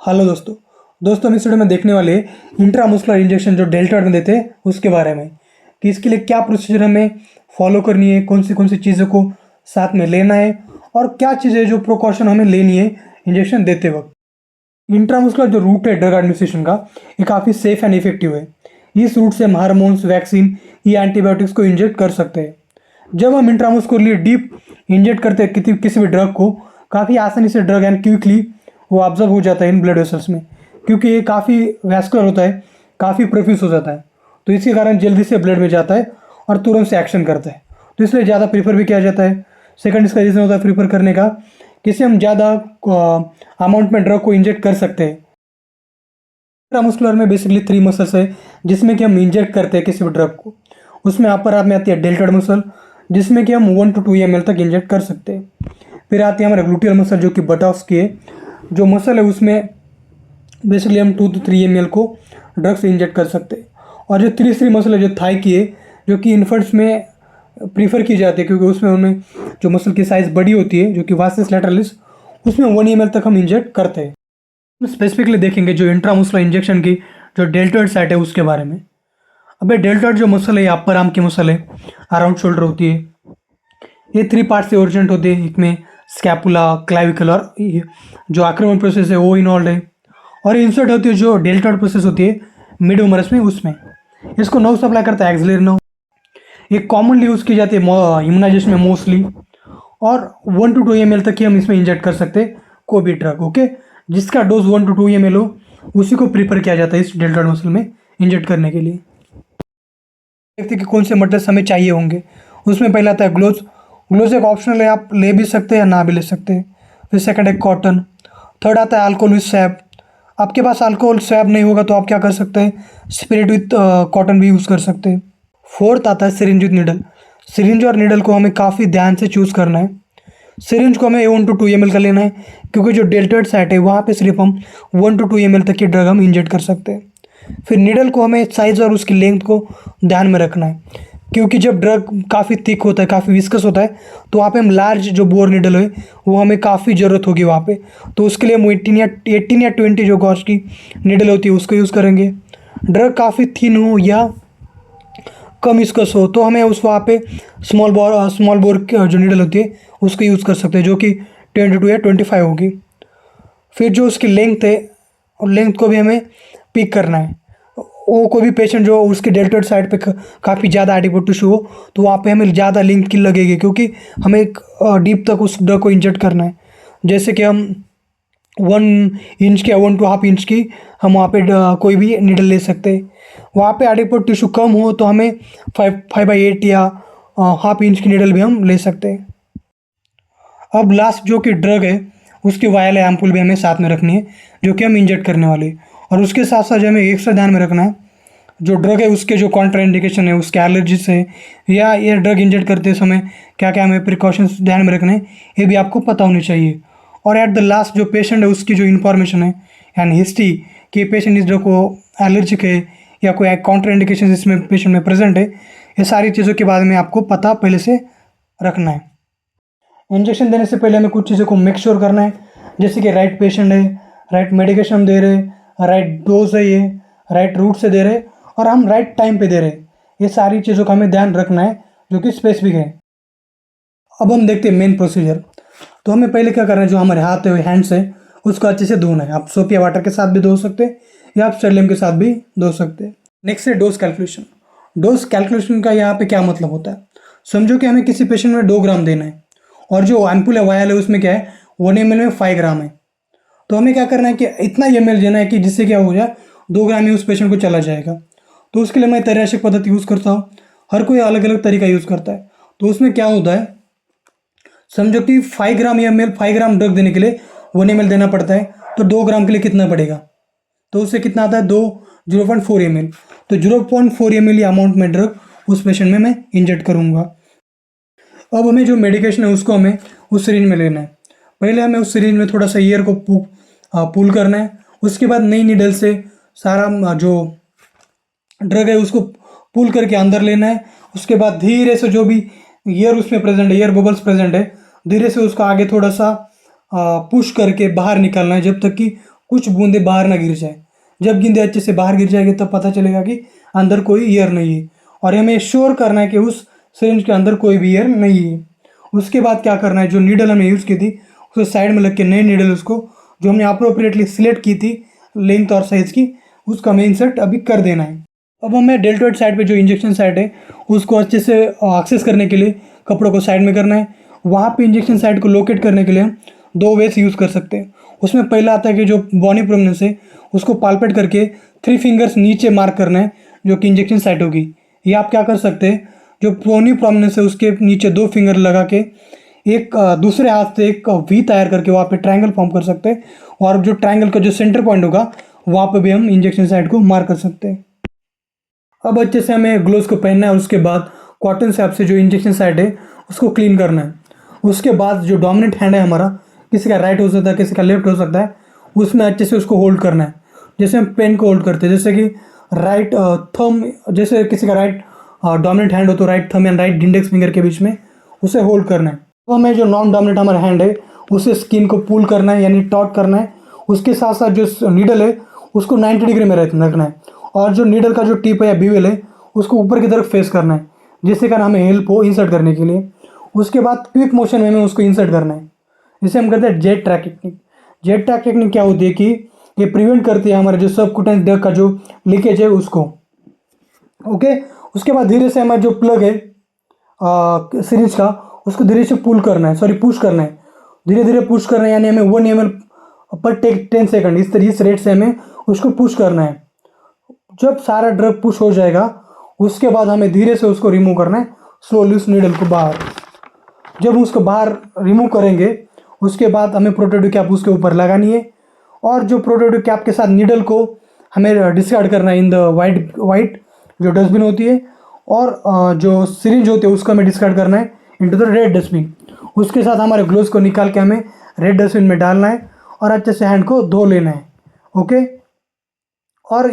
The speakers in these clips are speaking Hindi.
हेलो दोस्तों हम इस वीडियो में देखने वाले इंट्रामस्कुलर इंजेक्शन जो डेल्टॉइड में देते हैं उसके बारे में कि इसके लिए क्या प्रोसीजर हमें फॉलो करनी है, कौन सी चीज़ों को साथ में लेना है और क्या चीज़ें जो प्रिकॉशन हमें लेनी है इंजेक्शन देते वक्त। इंट्रामस्कुलर जो रूट है ड्रग एडमिनिस्ट्रेशन का, ये काफ़ी सेफ एंड इफेक्टिव है। इस रूट से हम हार्मोन्स, वैक्सीन या एंटीबायोटिक्स को इंजेक्ट कर सकते हैं। जब हम इंट्रामस्कुलरली डीप इंजेक्ट करते हैं किसी भी ड्रग को, काफ़ी आसानी से ड्रग एंड क्विकली वो ऑब्जर्व हो जाता है इन ब्लड वेसल्स में, क्योंकि ये काफ़ी वैस्कुलर होता है, काफ़ी प्रोफ्यूज हो जाता है, तो इसके कारण जल्दी से ब्लड में जाता है और तुरंत से एक्शन करता है, तो इसलिए ज़्यादा प्रीफर भी किया जाता है। सेकंड इसका रीज़न होता है प्रीफर करने का कि इससे हम ज़्यादा अमाउंट में ड्रग को इंजेक्ट कर सकते हैं। इंट्रामस्कुलर में बेसिकली 3 मसल्स है जिसमें कि हम इंजेक्ट करते हैं किसी भी ड्रग को। उसमें अपर हाफ में आती है डेल्टॉइड मसल, जिसमें कि हम 1 to 2 ml तक इंजेक्ट कर सकते हैं। फिर आती है हमारा ग्लूटियल मसल जो कि बटॉक्स की है, जो मसल है उसमें बेसिकली हम 2 to 3 ml को ड्रग से इंजेक्ट कर सकते हैं। और जो तीसरी मसल है जो थाई की है, जो कि इन्फर्ट्स में प्रीफर की जाती है क्योंकि उसमें उनमें जो मसल की साइज़ बड़ी होती है, जो कि वासिस लैटरलिस, उसमें 1 ml तक हम इंजेक्ट करते हैं। स्पेसिफिकली देखेंगे जो इंट्रामस्कुलर इंजेक्शन की जो डेल्टॉइड साइट है उसके बारे में। अब डेल्टॉइड जो मसल है, अपर आर्म की मसल है, अराउंड शोल्डर होती है। ये 3 पार्ट से ओरिजिनेट होती है, एक में स्कैपुला, क्लाविकल और जो आक्रमण प्रोसेस है वो इन्वॉल्व है, और इंसर्ट होती है जो डेल्टॉइड प्रोसेस होती है मिड उमरस में, उसमें इसको नर्व सप्लाई करता है एक्सिलरी नर्व। ये कॉमनली यूज़ की जाती है इम्यूनाइजेशन में मोस्टली, और 1 to 2 ml तक ही हम इसमें इंजेक्ट कर सकते हैं कोई भी ड्रग। ओके, जिसका डोज 1 to 2 ml हो उसी को प्रीफर किया जाता है इस डेल्टॉइड मसल में इंजेक्ट करने के लिए। देखते कि कौन से मटेरियल्स हमें चाहिए होंगे। उसमें पहला आता है ग्लोव्स एक ऑप्शनल है, आप ले भी सकते हैं या ना भी ले सकते हैं। फिर सेकंड है कॉटन। थर्ड आता है अल्कोहल विथ स्वैब। आपके पास अल्कोहल स्वैब नहीं होगा तो आप क्या कर सकते हैं, स्पिरिट विथ कॉटन भी यूज़ कर सकते हैं। फोर्थ आता है सिरिंज विथ नीडल। सिरिंज और नीडल को हमें काफ़ी ध्यान से चूज़ करना है। सिरिंज को हमें 1 to 2 ml का लेना है, क्योंकि जो डेल्टॉइड साइट है वहाँ पे सिर्फ हम 1 to 2 ml तक की ड्रग हम इंजेक्ट कर सकते हैं। फिर नीडल को हमें साइज़ और उसकी लेंथ को ध्यान में रखना है, क्योंकि जब ड्रग काफ़ी थिक होता है, काफ़ी विस्कस होता है, तो वहाँ पे हम लार्ज जो बोर नीडल है वो हमें काफ़ी ज़रूरत होगी वहाँ पे, तो उसके लिए हम 18 या 20 जो गॉज की नीडल होती है उसको यूज़ करेंगे। ड्रग काफ़ी थिन हो या कम विस्कस हो तो हमें उस वहाँ पे स्मॉल बोर जो नीडल होती है उसको यूज़ कर सकते हैं, जो कि 22 या 25 होगी। फिर जो उसकी लेंथ है, और लेंथ को भी हमें पिक करना है। वो कोई भी पेशेंट जो उसके डेल्टॉइड साइड पे काफ़ी ज़्यादा एडिपोज टिश्यू हो तो वहाँ पे हमें ज़्यादा लेंथ की लगेगी, क्योंकि हमें डीप तक उस ड्रग को इंजेक्ट करना है। जैसे कि हम 1 इंच या 1 to हाफ इंच की हम वहाँ पे कोई भी नीडल ले सकते हैं। वहाँ पे एडिपोज टिश्यू कम हो तो हमें 5/8 या हाफ इंच की नीडल भी हम ले सकते हैं। अब लास्ट जो कि ड्रग है उसकी वायल या एम्पुल भी हमें साथ में रखनी है, जो कि हम इंजेक्ट करने वाले हैं। और उसके साथ साथ हमें एक्स्ट्रा ध्यान में रखना है जो ड्रग है उसके जो कॉन्ट्राइंडिकेशन है, उसके एलर्जीज है, या ये ड्रग इंजेक्ट करते समय क्या क्या हमें प्रिकॉशंस ध्यान में रखने हैं, ये भी आपको पता होनी चाहिए। और एट द लास्ट जो पेशेंट है उसकी जो इन्फॉर्मेशन है एंड हिस्ट्री कि पेशेंट इस ड्रग को एलर्जिक है या कोई कॉन्ट्राइंडिकेशन इसमें पेशेंट में प्रेजेंट है, ये सारी चीज़ों के बारे में आपको पता पहले से रखना है। इंजेक्शन देने से पहले हमें कुछ चीज़ों को मेक श्योर करना है, जैसे कि राइट पेशेंट है, राइट मेडिकेशन हम दे रहे, राइट डोज है, ये राइट रूट से दे रहे, और हम राइट टाइम पे दे रहे। ये सारी चीज़ों का हमें ध्यान रखना है जो कि स्पेसिफिक है। अब हम देखते हैं मेन प्रोसीजर। तो हमें पहले क्या करना है, जो हमारे हाथ है हैंड्स है उसको अच्छे से धोना है। आप सोप या वाटर के साथ भी धो सकते हैं या आप स्टेरिलियम के साथ भी धो सकते हैं। नेक्स्ट है डोज कैलकुलेशन। डोज कैलकुलेशन का यहाँ पे क्या मतलब होता है, समझो कि हमें किसी पेशेंट में 2 ग्राम देना है, और जो एम्पुल है वायल है उसमें क्या है 1 ml में 5 ग्राम है। तो हमें क्या करना है कि इतना ml देना है कि जिससे क्या हो जाए 2 ग्राम ही उस पेशेंट को चला जाएगा। तो उसके लिए मैं त्रैमासिक पद्धति यूज़ करता हूँ। हर कोई अलग अलग तरीका यूज़ करता है। तो उसमें क्या होता है, समझो कि 5 ग्राम ml 5 ग्राम ड्रग देने के लिए 1 ml देना पड़ता है, तो 2 ग्राम के लिए कितना पड़ेगा, तो उससे कितना आता है 0.4 ml। तो 0.4 ml अमाउंट में ड्रग उस पेशेंट में मैं इंजेक्ट करूँगा। अब हमें जो मेडिकेशन है उसको हमें उस सिरिंज में लेना है। पहले हमें उस सिरिंज में थोड़ा सा एयर को पुल करना है। उसके बाद नई नीडल से सारा जो ड्रग है उसको पुल करके अंदर लेना है। उसके बाद धीरे से जो भी एयर उसमें प्रेजेंट है, एयर बबल्स प्रेजेंट है, धीरे से उसको आगे थोड़ा सा पुश करके बाहर निकालना है, जब तक कि कुछ बूंदे बाहर ना गिर जाए। जब गेंदें अच्छे से बाहर गिर जाएगी तब पता चलेगा कि अंदर कोई एयर नहीं है, और हमें श्योर करना है कि उस सिरिंज के अंदर कोई भी एयर नहीं है। उसके बाद क्या करना है, जो नीडल हमने यूज़ की थी उसको साइड में लग के नई नीडल उसको जो हमने अप्रोप्रिएटली सिलेक्ट की थी लेंथ और साइज़ की, उसका हमें इंसर्ट अभी कर देना है। अब हमें डेल्टॉइड साइड पे जो इंजेक्शन साइट है उसको अच्छे से एक्सेस करने के लिए कपड़ों को साइड में करना है। वहाँ पे इंजेक्शन साइट को लोकेट करने के लिए हम दो वेज यूज़ कर सकते हैं। उसमें पहला आता है कि जो बॉनी प्रोमिनेंस है उसको पालपेट करके 3 फिंगर्स नीचे मार्क करना है जो कि इंजेक्शन साइट होगी। ये आप क्या कर सकते हैं, जो बोनी प्रोमिनेंस है उसके नीचे 2 फिंगर लगा के एक दूसरे हाथ से एक वी तैयार करके वहाँ पे ट्रायंगल फॉर्म कर सकते हैं, और जो ट्रायंगल का जो सेंटर पॉइंट होगा वहाँ पे भी हम इंजेक्शन साइट को मार्क कर सकते हैं। अब अच्छे से हमें ग्लोव्स को पहनना है। उसके बाद कॉटन सैप से जो इंजेक्शन साइट है उसको क्लीन करना है। उसके बाद जो डोमिनेंट हैंड है हमारा, किसी का राइट हो सकता है किसी का लेफ्ट हो सकता है, उसमें अच्छे से उसको होल्ड करना है जैसे हम पेन को होल्ड करते हैं। जैसे कि राइट थंब, जैसे किसी का राइट डोमिनेंट हैंड हो तो right thumb and right index finger के बीच में उसे होल्ड करना है। तो हमें जो नॉन डोमिनेंट हमारा हैंड है उसे स्किन को पुल करना है यानी टॉट करना है। उसके साथ साथ जो नीडल है उसको 90 डिग्री में रखना है, और जो नीडल का जो टिप है या बीवेल है उसको ऊपर की तरफ फेस करना है, जिससे कारण हमें हेल्प हो इंसर्ट करने के लिए। उसके बाद क्विक मोशन में हमें उसको इंसर्ट करना है, जिसे हम कहते हैं jet track technique. Jet track technique क्या होती है कि ये प्रिवेंट करती है हमारे जो सबक्यूटेनियस डक्ट का जो लीकेज है उसको। ओके, उसके बाद धीरे से हमारा जो प्लग है सीरीज का उसको धीरे से पुल करना है, सॉरी पुश करना है, धीरे धीरे पुश करना है, यानी हमें 1 ml पर टेक 10 सेकंड इस रेट से हमें उसको पुश करना है। जब सारा ड्रग पुश हो जाएगा उसके बाद हमें धीरे से उसको रिमूव करना है, स्लोली उस नीडल को बाहर। जब उसको बाहर रिमूव करेंगे उसके बाद हमें प्रोटेक्टिव कैप उसके ऊपर लगानी है, और जो प्रोटेक्टिव कैप के साथ नीडल को हमें डिस्कार्ड करना है इन द वाइट जो डस्टबिन होती है, और जो सिरिंज होती है उसको हमें डिस्कार्ड करना है इनटू द रेड डस्टबिन। उसके साथ हमारे ग्लोव्स को निकाल के हमें रेड डस्टबिन में डालना है और अच्छे से हैंड को धो लेना है। ओके, और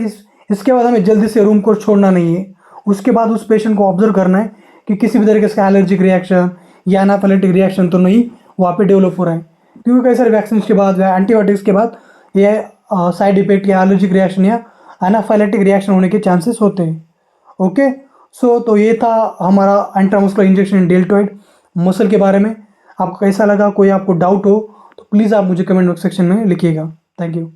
इसके बाद हमें जल्दी से रूम को छोड़ना नहीं है। उसके बाद उस पेशेंट को ऑब्जर्व करना है कि किसी भी तरीके का एलर्जिक रिएक्शन या एनाफिलेक्टिक रिएक्शन तो नहीं वहाँ पे डेवलप हो रहा है, क्योंकि कई सारे वैक्सीन के बाद या एंटीबायोटिक्स के बाद ये साइड इफेक्ट या एलर्जिक रिएक्शन या एनाफिलेक्टिक रिएक्शन होने के चांसेस होते हैं। ओके, सो तो ये था हमारा इंट्रामस्कुलर इंजेक्शन डेल्टॉइड मसल के बारे में। आपको कैसा लगा, कोई आपको डाउट हो तो प्लीज़ आप मुझे कमेंट सेक्शन में लिखिएगा। Thank you.